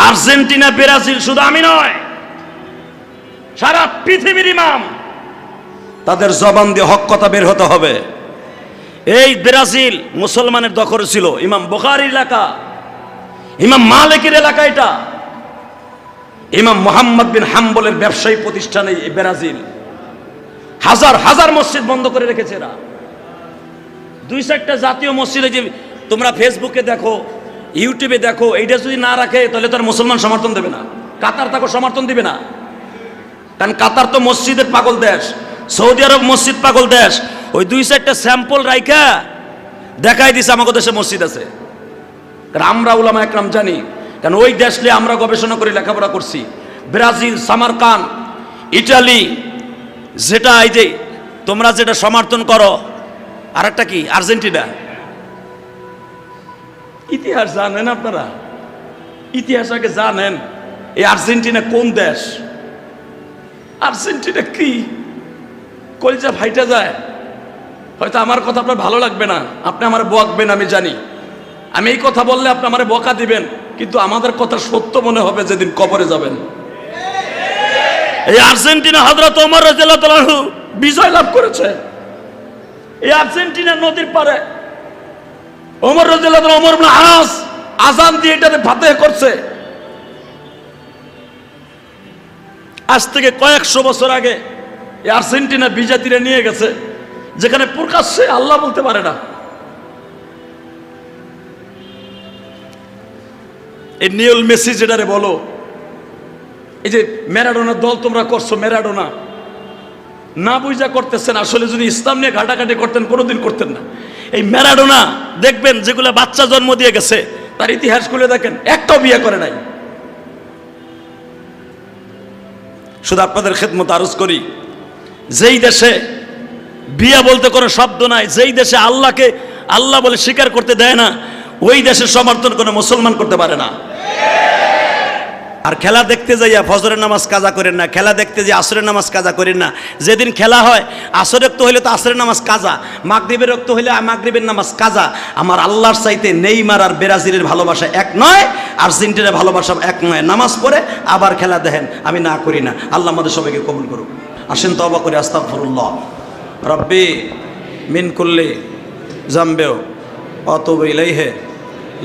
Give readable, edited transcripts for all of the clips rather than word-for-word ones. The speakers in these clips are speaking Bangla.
আর্জেন্টিনা, ব্রাজিল, শুধু আমি নয়, সারা পৃথিবীর ইমাম, তাদের জবান দিয়ে হক কথা বের হতে হবে। এই ব্রাজিল মুসলমানের দখলে ছিল, ইমাম বুখারীর এলাকা, ইমাম মালিকের এলাকা, এটা ইমাম মুহাম্মদ বিন হাম্বলের ব্যবসায়ী প্রতিষ্ঠানে এই ব্রাজিল হাজার হাজার মসজিদ বন্ধ করে রেখেছে এরা। দুই চারটা জাতীয় মসজিদে, যে তোমরা ফেসবুকে দেখো, ইউটিউবে দেখো, এইটা যদি না রাখে তাহলে তার মুসলমান সমর্থন দেবে না, কাতার তাকে সমর্থন দিবে না। কারণ কাতার তো মসজিদের পাগল দেশ, সৌদি আরব মসজিদ পাগল দেশ। ওই দুই চারটা স্যাম্পল রাইখা দেখাই দিছে আমাদের দেশে মসজিদ আছে। কারণ আমরা উলামা একরাম জানি, কারণ ওই দেশ নিয়ে আমরা গবেষণা করে লেখাপড়া করছি। ব্রাজিল, সামারকান, ইটালি, যেটা এই যে তোমরা যেটা সমর্থন করো, আর একটা কি আর্জেন্টিনা। ইতিহাস জানেন আপনারা? ইতিহাস আগে জানেন। এই আর্জেন্টিনা কোন দেশ? আর্জেন্টিনা কি? কলজা ফাইটা যায়। হয়তো আমার কথা আপনার ভালো লাগবে না, আপনি আমার বকবেন, আমি জানি। আমি এই কথা বললে আপনি আমার বকা দিবেন, কিন্তু আমাদের কথা সত্য মনে হবে যেদিন কবরে যাবেন। এই আর্জেন্টিনা হযরত ওমর রাদিয়াল্লাহু আনহু বিজয় লাভ করেছে। এই আর্জেন্টিনা নদীর পারে ওমর রাদিয়াল্লাহু আনহু, ওমর ইবনে আস আযান দিয়ে এটাতে ফাতেহ করছে। আজ থেকে কয়েকশো বছর আগে এই আর্জেন্টিনা বিজাতিরা নিয়ে গেছে, যেখানে প্রকাশ্যে আল্লাহ বলতে পারে না। এই নিউল মেসি যেটারে বলো, এই যে ম্যারাডোনার দল তোমরা করছো, ম্যারাডোনা না বুঝা করতেছেন। আসলে যদি ইসলাম নিয়ে ঘাটাঘাটি করতেন কোনোদিন করতেন না। এই ম্যারাডোনা দেখবেন, যেগুলো বাচ্চা জন্ম দিয়ে গেছে, তার ইতিহাস খুলে দেখেন, একটাও বিয়ে করে নাই। শুধু আপনাদের খেদমত আরজ করি, যেই দেশে বিয়া বলতে কোনো শব্দ নাই, যেই দেশে আল্লাহকে আল্লাহ বলে স্বীকার করতে দেয় না, ওই দেশের সমর্থন কোনো মুসলমান করতে পারে না। আর খেলা দেখতে যাইয়া ফজরের নামাজ কাজা করেন না, খেলা দেখতে যে আসরের নামাজ কাজা করেন না। যেদিন খেলা হয় আসরের রক্ত হইলে তো আসরের নামাজ কাজা, মাগরিবের রক্ত হইলে মাগরিবের নামাজ কাজা। আমার আল্লাহর চাইতে নেইমার আর ব্রাজিলের ভালোবাসা এক নয়, আর্জেন্টিনার ভালোবাসা এক নয়। নামাজ পড়ে আবার খেলা দেখেন, আমি না করি না। আল্লাহ আমাদের সবাইকে কবুল করুক। আসেন তওবা করে আস্তাগফিরুল্লাহ রব্বি মিন কুল্লি জামবে ওয়া আতুবু ইলাইহি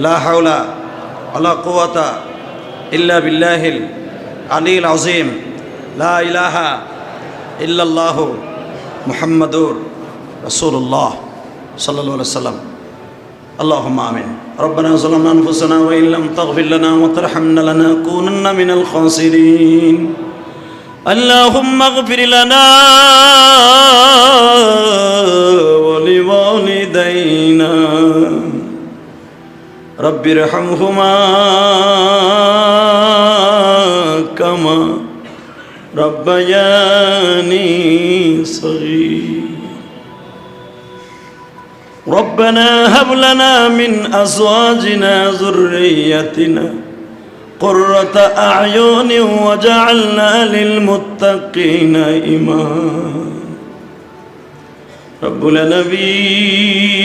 লা হাওলা ওয়ালা কুওয়াতা ইল্লা বিল্লাহিল আলিয়্যিল আযীম লা ইলাহা ইল্লাল্লাহু মুহাম্মাদুর রাসূলুল্লাহ সাল্লাল্লাহু আলাইহি ওয়াসাল্লাম। আল্লাহুম্মা আমিন। রব্বানা যালামনা আনফুসানা ওয়া ইল্লাম তাগফির লানা ওয়া তারহামনা লানাকুনান্না মিনাল খাসিরিন। আল্লাহুম্মা ইগফির লানা ওয়া লিওয়ালিদাইনা রব্বিরহামহুমা কামা রব্বায়ানি সগীরা। রব্বানা হাব লানা মিন আজওয়াজিনা যুররিয়্যাতিনা কুররাতা আ'য়ুনিন ওয়াজআলনা লিল মুত্তাকিনা ইমামা। রব্বুল আলামিন,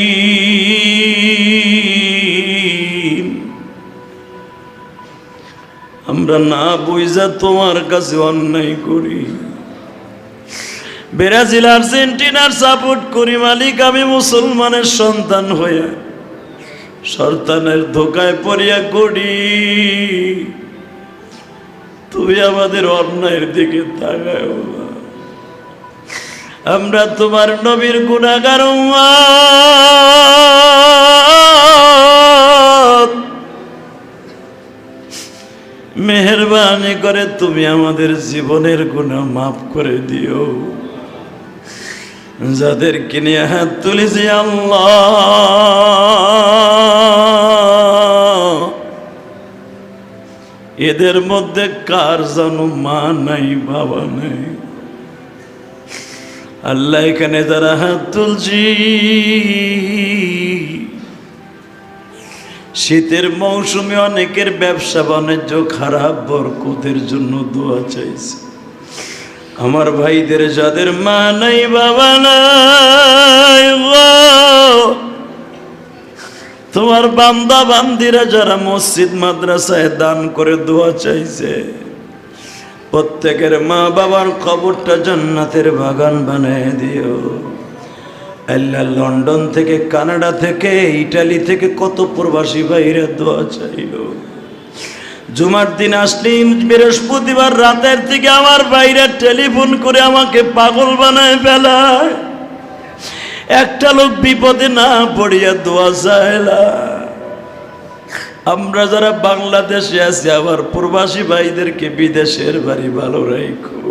আমরা না বুঝা তোমার কাছে অন্যায় করি, ব্রাজিল আর্জেন্টিনার সাপোর্ট করি। মালিক, আমি মুসলমানের সন্তান হইয়া শয়তানের ধোকায় পড়িয়া করি। তুমি আমাদের অন্যায়ের দিকে তাকাও না। আমরা তোমার নবীর গুনাহগার উম্মত, মেহেরবানি করে তুমি আমাদের জীবনের গুনাহ মাফ করে দিও। যাদেরকে নিয়ে হাত তুলেছি আল্লাহ, এদের মধ্যে কার যেন মা নাই, বাবা নাই। আল্লাহ, এখানে যারা হাত তুলছি, শীতের মৌসুমে অনেকের ব্যবসা বাণিজ্য খারাপ, বরকতের জন্য দোয়া চাইছে। আমার ভাইদের যাদের মা নাই, বাবা নাই, তোমার বান্দা বান্দিরা যারা মসজিদ মাদ্রাসায় দান করে দোয়া চাইছে, প্রত্যেকের মা বাবার কবরটা জান্নাতের বাগান বানায় দিও আল্লাহ। লন্ডন থেকে, কানাডা থেকে, ইটালি থেকে কত প্রবাসী ভাইরা দোয়া চাইলো। জুমার দিন আসলেই বৃহস্পতিবার রাতের থেকে আমার ভাইরা টেলিফোন করে আমাকে পাগল বানায় ফেলায়। একটা লোক বিপদে না পড়িয়া দোয়া চায় না। আমরা যারা বাংলাদেশে আছি আমার প্রবাসী ভাইদেরকে বিদেশের বাড়ি ভালো রাখো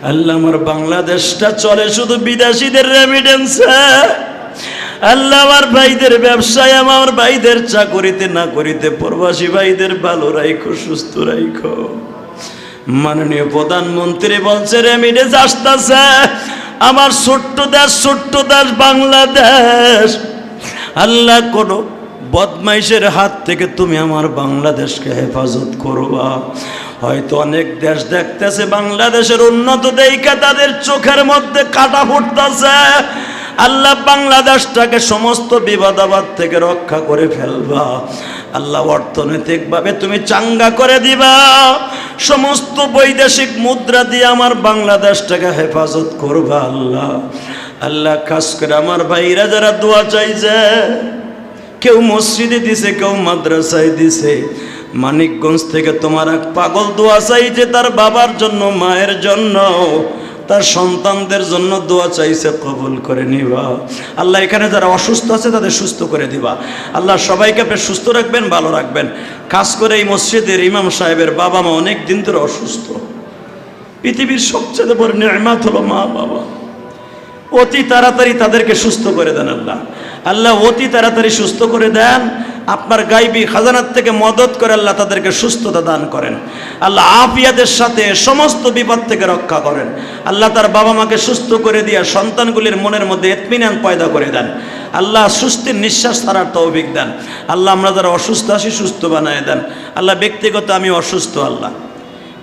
আল্লাহ। আমার বাংলাদেশটা চলে শুধু বিদেশিদের রেমিটেন্সে। আল্লাহ আমার ভাইদের ব্যবসায়, আমার ভাইদের চাকরিতে না করিতে প্রবাসী ভাইদের ভালো রাখো, সুস্থ রাখো। মাননীয় প্রধানমন্ত্রী বলছে রেমিটেন্স আসতেছে। আমার ছোট্ট দেশ বাংলাদেশ, আল্লাহ কোনো বদমাইশের হাত থেকে তুমি আমার বাংলাদেশকে হেফাজত করবা। হয়তো অনেক দেশ দেখতেছে বাংলাদেশের উন্নত দেইখা তাদের চোখের মধ্যে কাটা ফুটতেছে। আল্লাহ বাংলাদেশটাকে সমস্ত বিবাদাবাদ থেকে রক্ষা করে ফেলবা। আল্লাহ অর্থনৈতিকভাবে তুমি চাঙ্গা করে দিবা। সমস্ত বৈদেশিক মুদ্রা দিয়ে আমার বাংলাদেশটাকে হেফাজত করবা আল্লাহ। আল্লাহ খাস করে আমার ভাইরা যারা দোয়া চাইছে, কেউ মসজিদে দিছে, কেউ মাদ্রাসায় দিছে। মানিকগঞ্জ থেকে তোমার এক পাগল দোয়া চাইছে তার বাবার জন্য, মায়ের জন্য, তার সন্তানদের জন্য দোয়া চাইছে, কবুল করে নিবা আল্লাহ। এখানে যারা অসুস্থ আছে তাদের সুস্থ করে দিবা আল্লাহ। সবাইকে আপনি সুস্থ রাখবেন, ভালো রাখবেন। খাস করে এই মসজিদের ইমাম সাহেবের বাবা মা অনেক দিন ধরে অসুস্থ। পৃথিবীর সবচেয়ে বড় নিয়ামত হলো মা বাবা। অতি তাড়াতাড়ি তাদেরকে সুস্থ করে দেন আল্লাহ। আল্লাহ অতি তাড়াতাড়ি সুস্থ করে দেন। আপনার গাইবী খাজানার থেকে মদত করে আল্লাহ তাদেরকে সুস্থতা দান করেন আল্লাহ। আফিয়াতের সাথে সমস্ত বিপদ থেকে রক্ষা করেন আল্লাহ। তার বাবা মাকে সুস্থ করে দিয়া সন্তানগুলির মনের মধ্যে ইতমিনান পয়দা করে দেন আল্লাহ। সুস্থির নিঃশ্বাস ছাড়ার তৌফিক দেন আল্লাহ। আমরা যারা অসুস্থ আছি সুস্থ বানায় দেন আল্লাহ। ব্যক্তিগত আমি অসুস্থ আল্লাহ,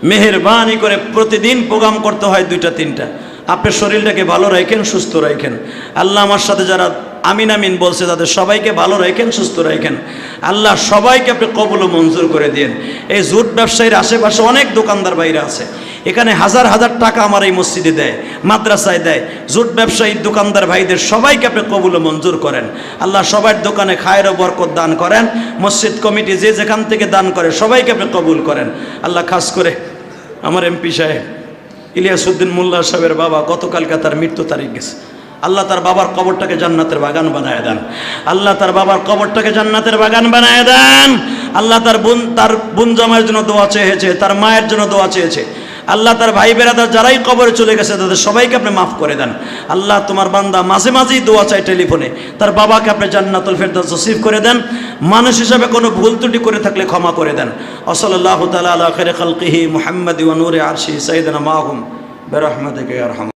মেহেরবানি করে প্রতিদিন প্রোগ্রাম করতে হয় 2টা 3টা। আপনার শরীরটাকে ভালো রাখেন, সুস্থ রাখেন আল্লাহ। আমার সাথে যারা আমিন আমিন বলছে তাদের সবাইকে ভালো রাখেন, সুস্থ রাখেন আল্লাহ। সবাইকে আপনি কবুল ও মঞ্জুর করে দিন। এই জুট ব্যবসায়ীর আশেপাশে অনেক দোকানদার ভাইরা আছে, এখানে হাজার হাজার টাকা আমার এই মসজিদে দেয়, মাদ্রাসায় দেয়। জুট ব্যবসায়ী দোকানদার ভাইদের সবাইকে আপনি কবুল ও মঞ্জুর করেন আল্লাহ। সবার দোকানে খায়ের ও বরকত দান করেন। মসজিদ কমিটি যে যেখান থেকে দান করে সবাইকে আপনি কবুল করেন আল্লাহ। খাস করে আমার এমপি সাহেব ইলিয়াসউদ্দিন মোল্লা সাহেবের বাবা গতকালকে তার মৃত্যু তারিখ গেছে আল্লাহ। তার বাবার কবরটাকে জান্নাতের বাগান বানায় দেন আল্লাহ। তার বাবার কবরটাকে জান্নাতের বাগান বানায় দেন আল্লাহ। তার বোন জামাইয়ের জন্য দোয়া চেয়েছে, তার মায়ের জন্য দোয়া চেয়েছে আল্লাহ। তার ভাই বেরাদার যারাই কবরে চলে গেছে তাদের সবাইকে আপনি মাফ করে দেন আল্লাহ। তোমার বান্দা মাঝে মাঝেই দোয়া চাই টেলিফোনে, তার বাবাকে আপনি জান্নাতুল ফেরদাউস নসিব করে দেন। মানুষ হিসাবে কোনো ভুল ত্রুটি করে থাকলে ক্ষমা করে দেন। ওয়াসাল্লাল্লাহু তাআলা আলা খায়রি খালকিহি মুহাম্মাদি ওয়া নূরি আরশি সাইয়্যিদিনা মাহুম বিরহমাতিকা ইয়া আরহাম।